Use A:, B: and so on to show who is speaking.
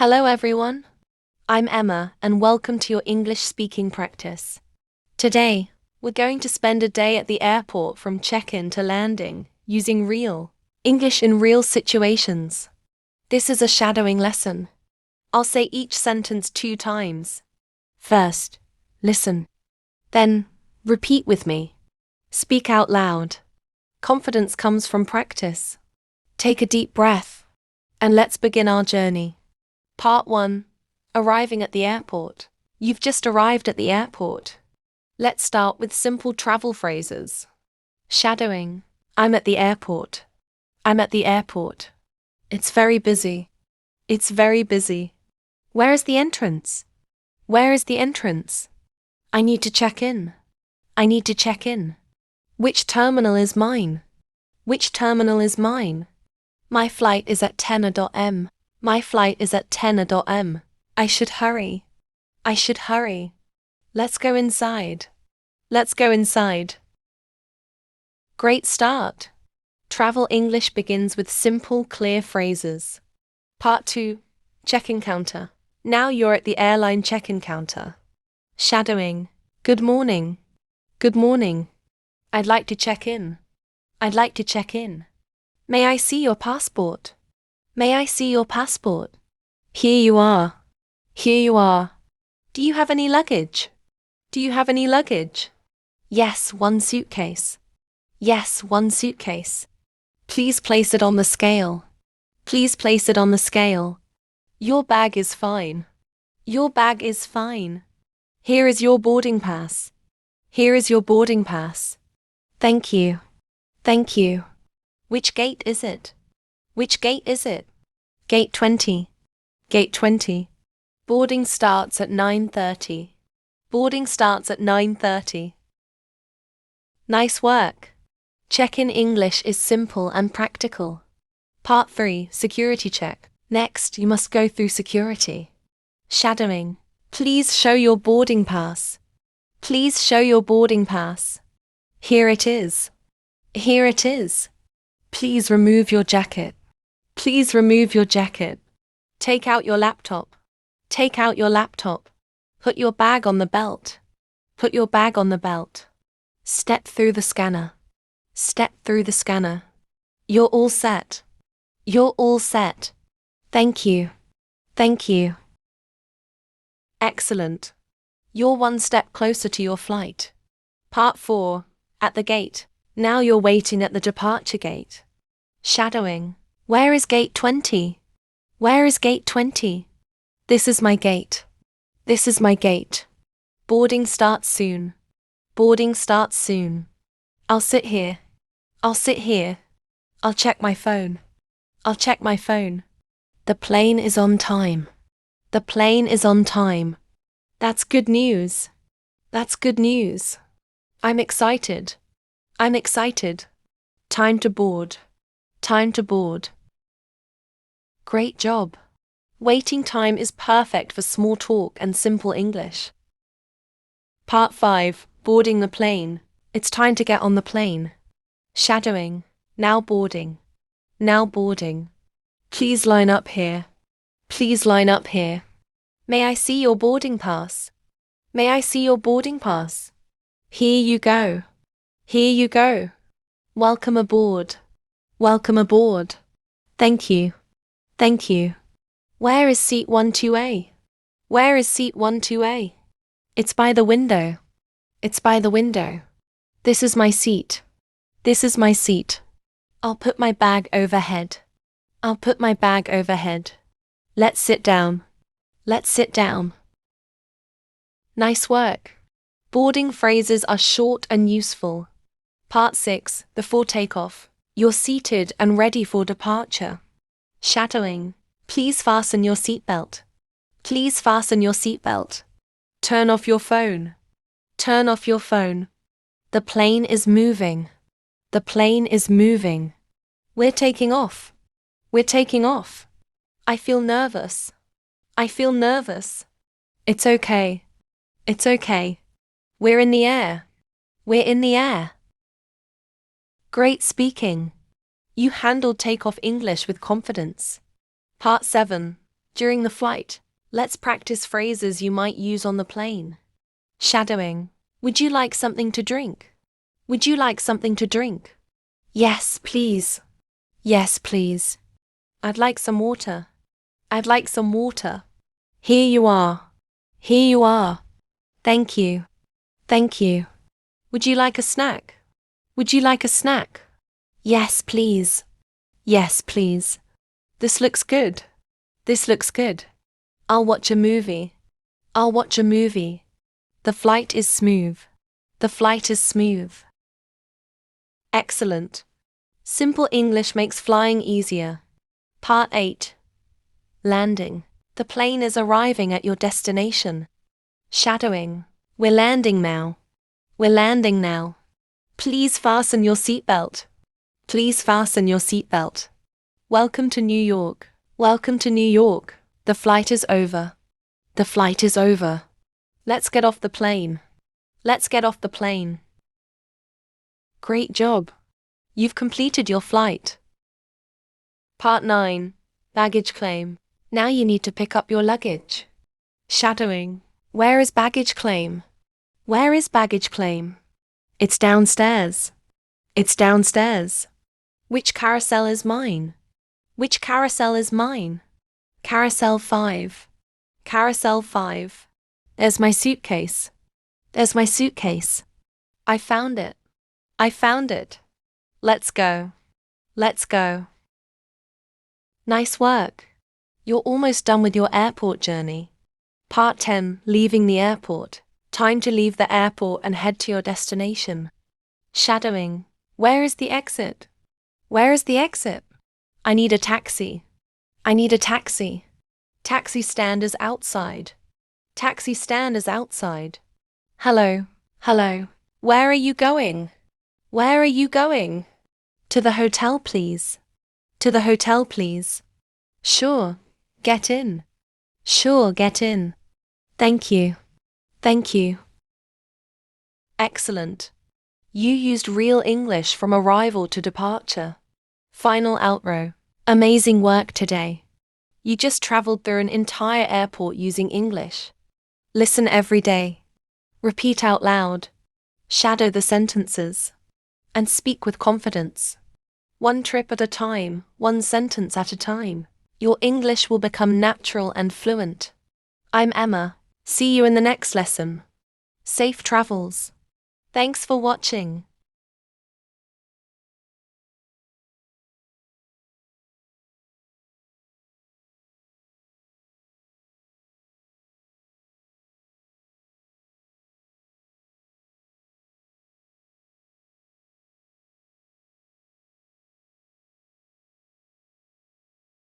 A: Hello everyone. I'm Emma and welcome to your English speaking practice. Today, we're going to spend a day at the airport from check-in to landing, using real English in real situations. This is a shadowing lesson. I'll say each sentence 2 times. First, listen. Then, repeat with me. Speak out loud. Confidence comes from practice. Take a deep breath, and let's begin our journey. Part 1. Arriving at the airport. You've just arrived at the airport. Let's start with simple travel phrases. Shadowing. I'm at the airport. I'm at the airport. It's very busy. It's very busy. Where is the entrance? Where is the entrance? I need to check in. I need to check in. Which terminal is mine? Which terminal is mine? My flight is at 10:00 am. My flight is at 10:00 am. I should hurry. I should hurry. Let's go inside. Let's go inside. Great start. Travel English begins with simple, clear phrases. Part 2. Check-in counter. Now you're at the airline check-in counter. Shadowing. Good morning. Good morning. I'd like to check in. I'd like to check in. May I see your passport? May I see your passport? Here you are. Here you are. Do you have any luggage? Do you have any luggage? Yes, 1 suitcase. Yes, 1 suitcase. Please place it on the scale. Please place it on the scale. Your bag is fine. Your bag is fine. Here is your boarding pass. Here is your boarding pass. Thank you. Thank you. Which gate is it? Which gate is it? Gate 20. Gate 20. Boarding starts at 9:30. Boarding starts at 9:30. Nice work. Check-in English is simple and practical. Part 3. Security check. Next, you must go through security. Shadowing. Please show your boarding pass. Please show your boarding pass. Here it is. Here it is. Please remove your jacket. Please remove your jacket. Take out your laptop. Take out your laptop. Put your bag on the belt. Put your bag on the belt. Step through the scanner. Step through the scanner. You're all set. You're all set. Thank you. Thank you. Excellent. You're 1 step closer to your flight. Part 4. At the gate. Now you're waiting at the departure gate. Shadowing. Where is gate 20? Where is gate 20? This is my gate. This is my gate. Boarding starts soon. Boarding starts soon. I'll sit here. I'll sit here. I'll check my phone. I'll check my phone. The plane is on time. The plane is on time. That's good news. That's good news. I'm excited. I'm excited. Time to board. Time to board. Great job. Waiting time is perfect for small talk and simple English. Part 5. Boarding the plane. It's time to get on the plane. Shadowing. Now boarding. Now boarding. Please line up here. Please line up here. May I see your boarding pass? May I see your boarding pass? Here you go. Here you go. Welcome aboard. Welcome aboard. Thank you. Thank you. Where is seat 12A? Where is seat 12A? It's by the window. It's by the window. This is my seat. This is my seat. I'll put my bag overhead. I'll put my bag overhead. Let's sit down. Let's sit down. Nice work. Boarding phrases are short and useful. Part 6. Before takeoff. You're seated and ready for departure. Shadowing. Please fasten your seatbelt. Please fasten your seatbelt. Turn off your phone. Turn off your phone. The plane is moving. The plane is moving. We're taking off. We're taking off. I feel nervous. I feel nervous. It's okay. It's okay. We're in the air. We're in the air. Great speaking. You handled takeoff English with confidence. Part 7. During the flight, let's practice phrases you might use on the plane. Shadowing. Would you like something to drink? Would you like something to drink? Yes, please. Yes, please. I'd like some water. I'd like some water. Here you are. Here you are. Thank you. Thank you. Would you like a snack? Would you like a snack? Yes, please. Yes, please. This looks good. This looks good. I'll watch a movie. I'll watch a movie. The flight is smooth. The flight is smooth. Excellent. Simple English makes flying easier. Part 8. Landing. The plane is arriving at your destination. Shadowing. We're landing now. We're landing now. Please fasten your seatbelt. Please fasten your seatbelt. Welcome to New York. Welcome to New York. The flight is over. The flight is over. Let's get off the plane. Let's get off the plane. Great job. You've completed your flight. Part 9. Baggage claim. Now you need to pick up your luggage. Shadowing. Where is baggage claim? Where is baggage claim? It's downstairs. It's downstairs. Which carousel is mine? Which carousel is mine? Carousel 5. Carousel 5. There's my suitcase. There's my suitcase. I found it. I found it. Let's go. Let's go. Nice work. You're almost done with your airport journey. Part 10. Leaving the airport. Time to leave the airport and head to your destination. Shadowing. Where is the exit? Where is the exit? I need a taxi. I need a taxi. Taxi stand is outside. Taxi stand is outside. Hello. Hello. Where are you going? Where are you going? To the hotel, please. To the hotel, please. Sure. Get in. Sure, get in. Thank you. Thank you. Excellent. You used real English from arrival to departure. Final outro. Amazing work today. You just traveled through an entire airport using English. Listen every day. Repeat out loud. Shadow the sentences. And speak with confidence. One trip at a time, one sentence at a time. Your English will become natural and fluent. I'm Emma. See you in the next lesson. Safe travels. Thanks for watching.